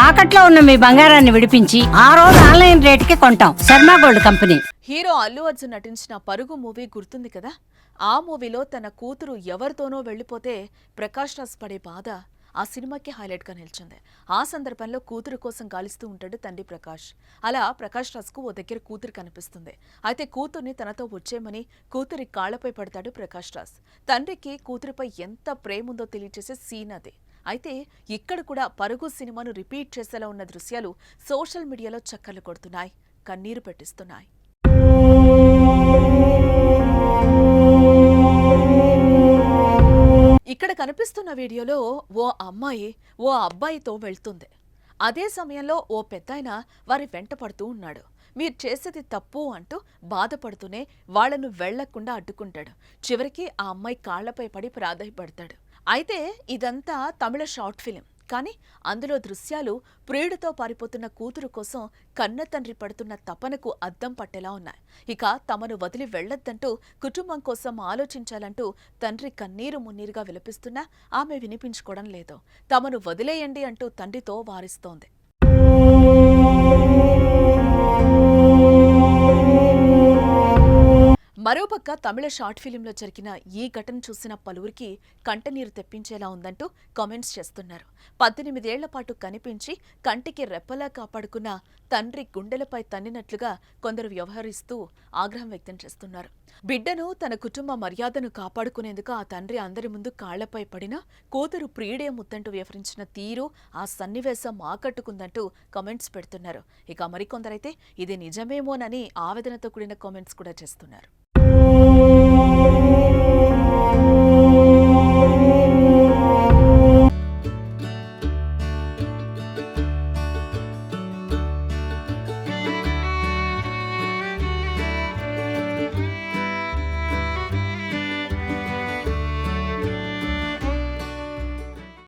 తాకట్లో ఉన్న మీ బంగారాన్ని విడిపించి ఆ రోజు ఆన్లైన్ రేటుకి కొంటాం. Sharma gold company. Hero Allu Arjun నటించిన పరుగు మూవీ గుర్తుంది కదా. ఆ మూవీలో తన కూతురు ఎవరితోనో వెళ్లిపోతే ప్రకాష్ రాజ్ పడే బాధ ఆ సినిమాకి హైలైట్ గా నిలిచింది. ఆ సందర్భంలో కూతురు కోసం గాలిస్తూ ఉంటాడు తండ్రి ప్రకాష్. అలా ప్రకాష్ రాజ్ కు ఓ దగ్గర కూతురు కనిపిస్తుంది. అయితే కూతుర్ని తనతో వచ్చేయమని కూతురి కాళ్లపై పడతాడు ప్రకాష్ రాజ్. తండ్రికి కూతురిపై ఎంత ప్రేమ ఉందో తెలియచేసే సీన్ అది. అయితే ఇక్కడ కూడా పరుగు సినిమాను రిపీట్ చేసేలా ఉన్న దృశ్యాలు సోషల్ మీడియాలో చక్కర్లు కొడుతున్నాయి, కన్నీరు పెట్టిస్తున్నాయి. ఇక్కడ కనిపిస్తున్న వీడియోలో ఓ అమ్మాయి ఓ అబ్బాయితో వెళ్తుంది. అదే సమయంలో ఓ పెద్దాయన వారి వెంట పడుతూ ఉన్నాడు. మీరు చేసేది తప్పు అంటూ బాధపడుతూనే వాళ్లను వెళ్లకుండా అడ్డుకుంటాడు. చివరికి ఆ అమ్మాయి కాళ్లపై పడి ప్రాధాయపడతాడు. అయితే ఇదంతా తమిళ షార్ట్ ఫిలిం. కానీ అందులో దృశ్యాలు ప్రియుడితో పారిపోతున్న కూతురు కోసం కన్న తండ్రి పడుతున్న తపనకు అద్దం పట్టేలా ఉన్నాయి. ఇక తమను వదిలి వెళ్లొద్దంటూ కుటుంబం కోసం ఆలోచించాలంటూ తండ్రి కన్నీరు మున్నీరుగా విలపిస్తున్నా ఆమె వినిపించుకోవడం లేదు. తమను వదిలేయండి అంటూ తండ్రితో వారిస్తోంది. మరోపక్క తమిళ షార్ట్ ఫిలింలో జరిగిన ఈ ఘటన చూసిన పలువురికి కంటనీరు తెప్పించేలా ఉందంటూ కామెంట్స్ చేస్తున్నారు. 18 ఏళ్ల పాటు కనిపించి కంటికి రెప్పలా కాపాడుకున్న తండ్రి గుండెలపై తన్నినట్లుగా కొందరు వ్యవహరిస్తూ ఆగ్రహం వ్యక్తం చేస్తున్నారు. బిడ్డను తన కుటుంబ మర్యాదను కాపాడుకునేందుకు ఆ తండ్రి అందరి ముందు కాళ్లపై పడినా కూతురు ప్రియుడే ముద్దంటూ వ్యవహరించిన తీరు ఆ సన్నివేశం ఆకట్టుకుందంటూ కామెంట్స్ పెడుతున్నారు. ఇక మరికొందరైతే ఇది నిజమేమోనని ఆవేదనతో కూడిన కామెంట్స్ కూడా చేస్తున్నారు.